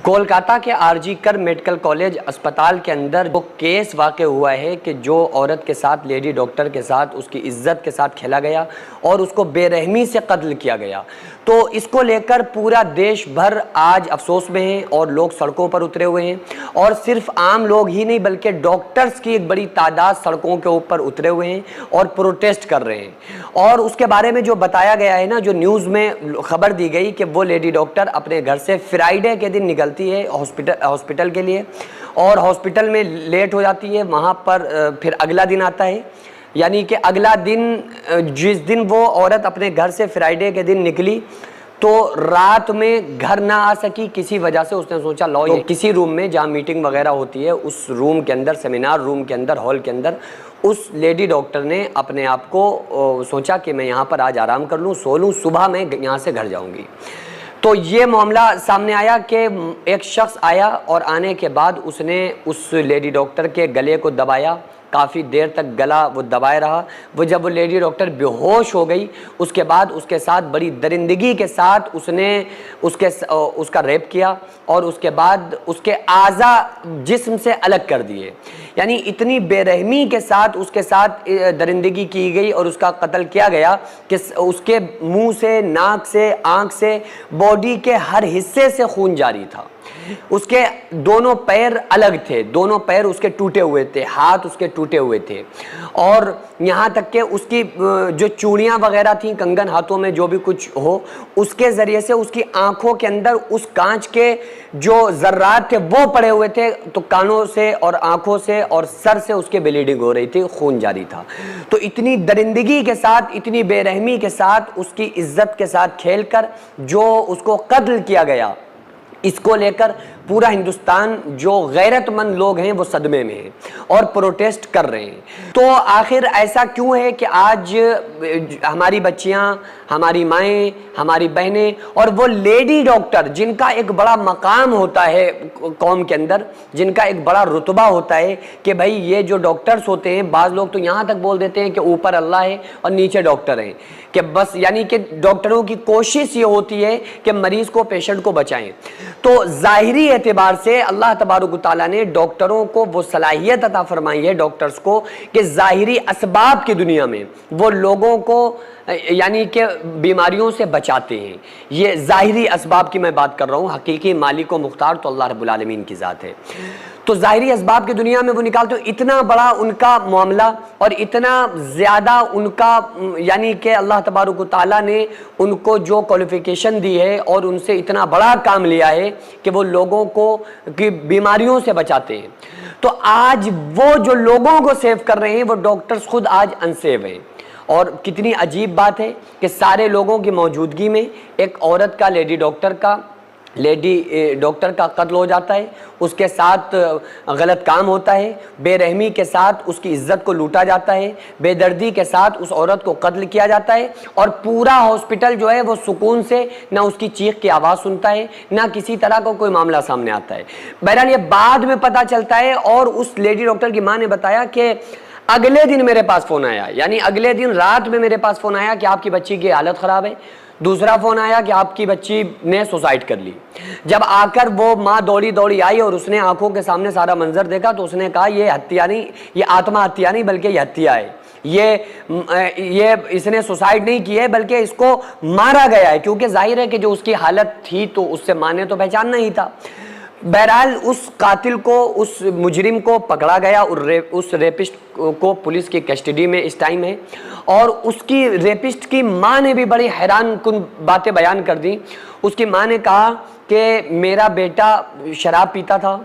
کولکاتہ کے آرجی کر medical college اسپتال کے اندر وہ کیس واقع ہوا ہے کہ جو عورت کے ساتھ لیڈی ڈاکٹر کے ساتھ اس کی عزت کے ساتھ کھیلا گیا اور اس کو بے رحمی سے قتل کیا گیا، تو اس کو لے کر پورا دیش بھر آج افسوس میں ہے اور لوگ سڑکوں پر اترے ہوئے ہیں، اور صرف عام لوگ ہی نہیں بلکہ ڈاکٹرز کی ایک بڑی تعداد سڑکوں کے اوپر اترے ہوئے ہیں اور پروٹیسٹ کر رہے ہیں۔ اور اس کے بارے میں جو بتایا گیا ہے نا، جو نیوز میں خبر دی گئی کہ وہ لیڈی ڈاکٹر اپنے گھر سے فرائیڈے کے دن نکلتی ہے ہاسپٹل کے لیے، اور ہاسپٹل میں لیٹ ہو جاتی ہے، وہاں پر پھر اگلا دن آتا ہے، یعنی کہ اگلا دن جس دن وہ عورت اپنے گھر سے فرائیڈے کے دن نکلی تو رات میں گھر نہ آ سکی، کسی وجہ سے اس نے سوچا لو کسی روم میں جہاں میٹنگ وغیرہ ہوتی ہے اس روم کے اندر، سیمینار روم کے اندر، ہال کے اندر، اس لیڈی ڈاکٹر نے اپنے آپ کو سوچا کہ میں یہاں پر آج آرام کر لوں، سو لوں، صبح میں یہاں سے گھر جاؤں گی۔ تو یہ معاملہ سامنے آیا کہ ایک شخص آیا اور آنے کے بعد اس نے اس لیڈی ڈاکٹر کے گلے کو دبایا، کافی دیر تک گلا وہ دبائے رہا۔ جب وہ لیڈی ڈاکٹر بے ہوش ہو گئی، اس کے بعد اس کے ساتھ بڑی درندگی کے ساتھ اس نے اس کا ریپ کیا اور اس کے بعد اس کے اعضاء جسم سے الگ کر دیے، یعنی اتنی بے رحمی کے ساتھ اس کے ساتھ درندگی کی گئی اور اس کا قتل کیا گیا کہ اس کے منہ سے، ناک سے، آنکھ سے، باڈی کے ہر حصے سے خون جاری تھا۔ اس کے دونوں پیر الگ تھے، دونوں پیر اس کے ٹوٹے ہوئے تھے، ہاتھ اس کے ٹوٹے ہوئے تھے، اور یہاں تک کہ اس کی جو چوڑیاں وغیرہ تھیں، کنگن ہاتھوں میں جو بھی کچھ ہو، اس کے ذریعے سے اس کی آنکھوں کے اندر اس کانچ کے جو ذرات تھے وہ پڑے ہوئے تھے، تو کانوں سے اور آنکھوں سے اور سر سے اس کے بلیڈنگ ہو رہی تھی، خون جاری تھا۔ تو اتنی درندگی کے ساتھ، اتنی بے رحمی کے ساتھ، اس کی عزت کے ساتھ کھیل کر جو اس کو قتل کیا گیا، اس کو لے کر پورا ہندوستان جو غیرت مند لوگ ہیں وہ صدمے میں ہیں اور پروٹیسٹ کر رہے ہیں۔ تو آخر ایسا کیوں ہے کہ آج ہماری بچیاں، ہماری مائیں، ہماری بہنیں اور وہ لیڈی ڈاکٹر جن کا ایک بڑا مقام ہوتا ہے قوم کے اندر، جن کا ایک بڑا رتبہ ہوتا ہے کہ بھائی یہ جو ڈاکٹرز ہوتے ہیں، بعض لوگ تو یہاں تک بول دیتے ہیں کہ اوپر اللہ ہے اور نیچے ڈاکٹر ہیں، کہ بس یعنی کہ ڈاکٹروں کی کوشش یہ ہوتی ہے کہ مریض کو، پیشنٹ کو بچائیں۔ تو ظاہری اعتبار سے اللہ تبارک و تعالیٰ نے ڈاکٹروں کو وہ صلاحیت عطا فرمائی ہے، ڈاکٹرز کو، کہ ظاہری اسباب کی دنیا میں وہ لوگوں کو یعنی کہ بیماریوں سے بچاتے ہیں۔ یہ ظاہری اسباب کی میں بات کر رہا ہوں، حقیقی مالک و مختار تو اللہ رب العالمین کی ذات ہے۔ تو ظاہری اسباب کی دنیا میں وہ نکالتے ہیں، اتنا بڑا ان کا معاملہ اور اتنا زیادہ ان کا یعنی کہ اللہ تبارک و تعالیٰ نے ان کو جو کوالیفیکیشن دی ہے اور ان سے اتنا بڑا کام لیا ہے کہ وہ لوگوں کو کی بیماریوں سے بچاتے ہیں۔ تو آج وہ جو لوگوں کو سیو کر رہے ہیں وہ ڈاکٹرز خود آج انسیو ہیں، اور کتنی عجیب بات ہے کہ سارے لوگوں کی موجودگی میں ایک عورت کا، لیڈی ڈاکٹر کا قتل ہو جاتا ہے، اس کے ساتھ غلط کام ہوتا ہے، بے رحمی کے ساتھ اس کی عزت کو لوٹا جاتا ہے، بے دردی کے ساتھ اس عورت کو قتل کیا جاتا ہے، اور پورا ہاسپٹل جو ہے وہ سکون سے نہ اس کی چیخ کی آواز سنتا ہے، نہ کسی طرح کا کوئی معاملہ سامنے آتا ہے۔ بہرحال یہ بعد میں پتہ چلتا ہے، اور اس لیڈی ڈاکٹر کی ماں نے بتایا کہ اگلے دن میرے پاس فون آیا، یعنی اگلے دن رات میں میرے پاس فون آیا کہ آپ کی بچی کی حالت خراب ہے۔ دوسرا فون آیا کہ آپ کی بچی نے سوسائڈ کر لی۔ جب آ کر وہ ماں دوڑی آئی اور اس نے آنکھوں کے سامنے سارا منظر دیکھا تو اس نے کہا یہ ہتیا نہیں، یہ آتما ہتیا نہیں بلکہ یہ ہتیا ہے، یہ اس نے سوسائڈ نہیں کی ہے بلکہ اس کو مارا گیا ہے، کیونکہ ظاہر ہے کہ جو اس کی حالت تھی تو اس سے ماں نے تو پہچاننا ہی تھا۔ بہرحال اس قاتل کو، اس مجرم کو پکڑا گیا، اور اس ریپسٹ کو پولیس کی کسٹڈی میں اس ٹائم ہے، اور اس کی ریپسٹ کی ماں نے بھی بڑی حیران کن باتیں بیان کر دی۔ اس کی ماں نے کہا کہ میرا بیٹا شراب پیتا تھا،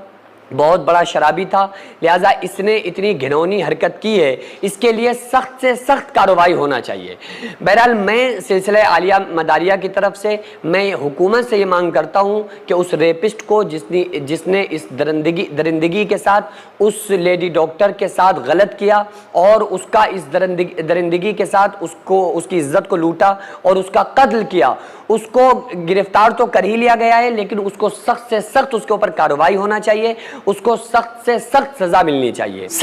بہت بڑا شرابی تھا، لہٰذا اس نے اتنی گھنونی حرکت کی ہے، اس کے لیے سخت سے سخت کارروائی ہونا چاہیے۔ بہرحال میں سلسلہ عالیہ مداریہ کی طرف سے میں حکومت سے یہ مانگ کرتا ہوں کہ اس ریپسٹ کو جس نے اس درندگی کے ساتھ اس لیڈی ڈاکٹر کے ساتھ غلط کیا اور اس کا اس درندگی کے ساتھ اس کی عزت کو لوٹا اور اس کا قتل کیا، اس کو گرفتار تو کر ہی لیا گیا ہے، لیکن اس کو سخت سے سخت اس کے اوپر کارروائی ہونا چاہیے، اس کو سخت سے سخت سزا ملنی چاہیے۔